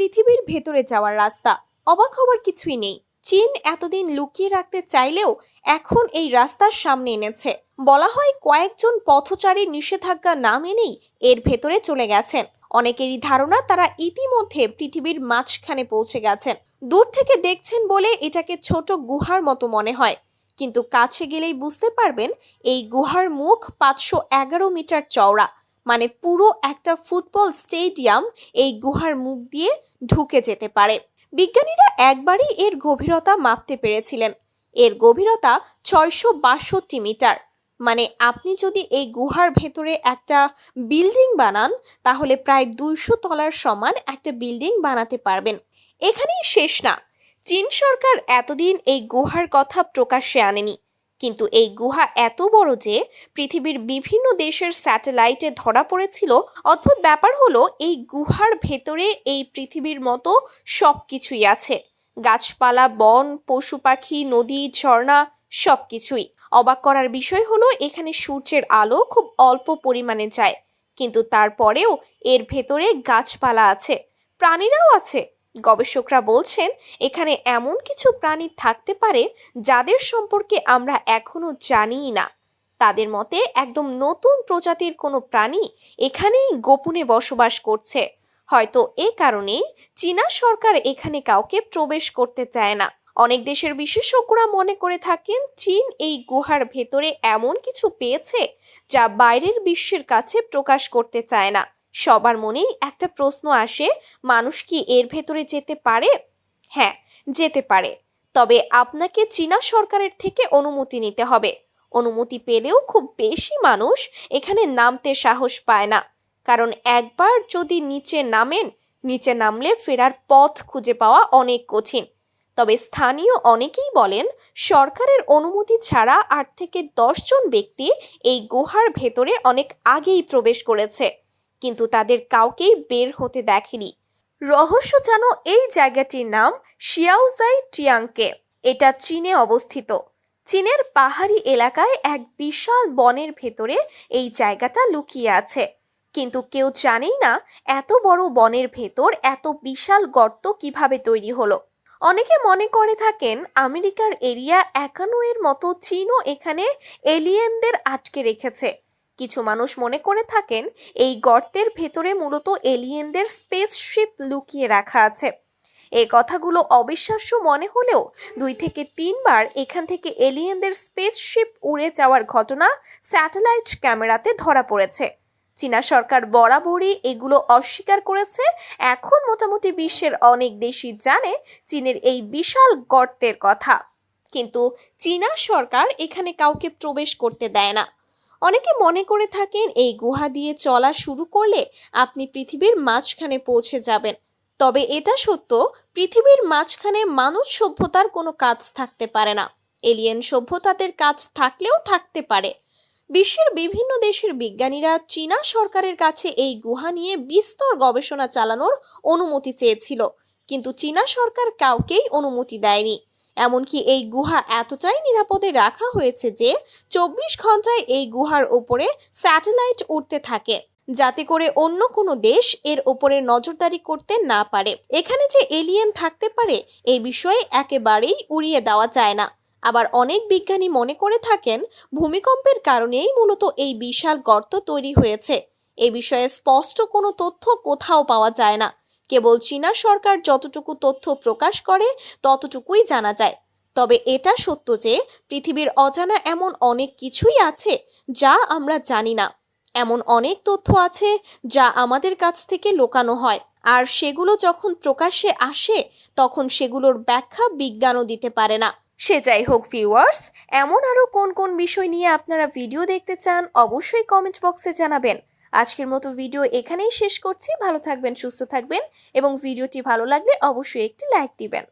পৃথিবীর ভেতরে যাওয়ার রাস্তা। অবাক হওয়ার কিছুই নেই। চীন এতদিন লুকিয়ে রাখতে চাইলেও এখন এই রাস্তার সামনে এনেছে। বলা হয় কয়েকজন পথচারী নিষেধাজ্ঞা না মেনেই এর ভেতরে চলে গেছেন। অনেকেরই ধারণা তারা ইতিমধ্যে পৃথিবীর মাঝখানে পৌঁছে গেছেন। দূর থেকে দেখছেন বলে এটাকে ছোট গুহার মতো মনে হয়, কিন্তু কাছে গেলেই বুঝতে পারবেন এই গুহার মুখ 511 মিটার চওড়া। মানে পুরো একটা ফুটবল স্টেডিয়াম এই গুহার মুখ দিয়ে ঢুকে যেতে পারে। বিজ্ঞানীরা একবারই এর গভীরতা মাপতে পেরেছিলেন। এর গভীরতা 662 মিটার। মানে আপনি যদি এই গুহার ভেতরে একটা বিল্ডিং বানান তাহলে প্রায় 200 তলার সমান একটা বিল্ডিং বানাতে পারবেন। এখানেই শেষ না। চীন সরকার এতদিন এই গুহার কথা প্রকাশ্যে আনেনি, কিন্তু এই গুহা এত বড় যে পৃথিবীর বিভিন্ন দেশের স্যাটেলাইটে ধরা পড়েছিল। অদ্ভুত ব্যাপার হলো এই গুহার ভেতরে এই পৃথিবীর মতো সবকিছুই আছে। গাছপালা, বন, পশু পাখি, নদী, ঝর্ণা, সবকিছুই। অবাক করার বিষয় হলো এখানে সূর্যের আলো খুব অল্প পরিমাণে যায়, কিন্তু তারপরেও এর ভেতরে গাছপালা আছে, প্রাণীরাও আছে। গবেষকরা বলছেন এখানে এমন কিছু প্রাণী থাকতে পারে যাদের সম্পর্কে আমরা এখনো জানিই না। তাদের মতে একদম নতুন প্রজাতির কোনো প্রাণী এখানেই গোপনে বসবাস করছে। হয়তো এ কারণেই চীনা সরকার এখানে কাউকে প্রবেশ করতে চায় না। অনেক দেশের বিশেষজ্ঞরা মনে করে থাকেন চীন এই গুহার ভেতরে এমন কিছু পেয়েছে যা বাইরের বিশ্বের কাছে প্রকাশ করতে চায় না। সবার মনেই একটা প্রশ্ন আসে, মানুষ কি এর ভেতরে যেতে পারে? হ্যাঁ, যেতে পারে, তবে আপনাকে চীনা সরকারের থেকে অনুমতি নিতে হবে। অনুমতি পেলেও খুব বেশি মানুষ এখানে নামতে সাহস পায় না, কারণ একবার যদি নিচে নামলে ফেরার পথ খুঁজে পাওয়া অনেক কঠিন। তবে স্থানীয় অনেকেই বলেন সরকারের অনুমতি ছাড়া 8 থেকে 10 জন ব্যক্তি এই গুহার ভেতরে অনেক আগেই প্রবেশ করেছে, কিন্তু তাদের কাউকেই বের হতে দেখেনি। রহস্য যেন এই জায়গাটির নাম শিয়াওজাই টিয়াংকে। এটা চীনে অবস্থিত। চীনের পাহাড়ি এলাকায় এক বিশাল বনের ভেতরে এই জায়গাটা লুকিয়ে আছে, কিন্তু কেউ জানেই না এত বড় বনের ভেতর এত বিশাল গর্ত কিভাবে তৈরি হলো। অনেকে মনে করে থাকেন আমেরিকার এরিয়া 51 এর মতো চীনও এখানে এলিয়েনদের আটকে রেখেছে। কিছু মানুষ মনে করে থাকেন এই গর্তের ভেতরে মূলত এলিয়েনদের স্পেসশিপ লুকিয়ে রাখা আছে। এই কথাগুলো অবিশ্বাস্য মনে হলেও 2 থেকে 3 বার এখান থেকে এলিয়েনদের স্পেসশিপ উড়ে যাওয়ার ঘটনা স্যাটেলাইট ক্যামেরাতে ধরা পড়েছে। চীনা সরকার বরাবরই এগুলো অস্বীকার করেছে। এখন মোটামুটি বিশ্বের অনেক দেশই জানে চীনের এই বিশাল গর্তের কথা, কিন্তু চীনা সরকার এখানে কাউকে প্রবেশ করতে দেয় না। অনেকে মনে করে থাকেন এই গুহা দিয়ে চলা শুরু করলে আপনি পৃথিবীর মাঝখানে পৌঁছে যাবেন। তবে এটা সত্য, পৃথিবীর মাঝখানে মানব সভ্যতার কোনো কাজ থাকতে পারে না। এলিয়েন সভ্যতাদের কাজ থাকলেও থাকতে পারে। বিশ্বের বিভিন্ন দেশের বিজ্ঞানীরা চীনা সরকারের কাছে এই গুহা নিয়ে বিস্তর গবেষণা চালানোর অনুমতি চেয়েছিল, কিন্তু চীনা সরকার কাউকেই অনুমতি দেয়নি। এমনকি এই গুহা এতটাই নিরাপদে রাখা হয়েছে যে 24 ঘন্টায় এই গুহার ওপরে স্যাটেলাইট উড়তে থাকে, যাতে করে অন্য কোনো দেশ এর ওপরে নজরদারি করতে না পারে। এখানে যে এলিয়েন থাকতে পারে এই বিষয়ে একেবারেই উড়িয়ে দেওয়া যায় না। আবার অনেক বিজ্ঞানী মনে করে থাকেন ভূমিকম্পের কারণেই মূলত এই বিশাল গর্ত তৈরি হয়েছে। এ বিষয়ে স্পষ্ট কোনো তথ্য কোথাও পাওয়া যায় না। কেবল চীনা সরকার যতটুকু তথ্য প্রকাশ করে ততটুকুই জানা যায়। তবে এটা সত্য যে পৃথিবীর অজানা এমন অনেক কিছুই আছে যা আমরা জানি না। এমন অনেক তথ্য আছে যা আমাদের কাছ থেকে লুকানো হয়, আর সেগুলো যখন প্রকাশ্যে আসে তখন সেগুলোর ব্যাখ্যা বিজ্ঞানও দিতে পারে না। সে যাই হোক ভিউয়ার্স, এমন আরও কোন কোন বিষয় নিয়ে আপনারা ভিডিও দেখতে চান অবশ্যই কমেন্ট বক্সে জানাবেন। আজকের মতো ভিডিও এখানেই শেষ করছি। ভালো থাকবেন, সুস্থ থাকবেন এবং ভিডিওটি ভালো লাগলে অবশ্যই একটি লাইক দিবেন।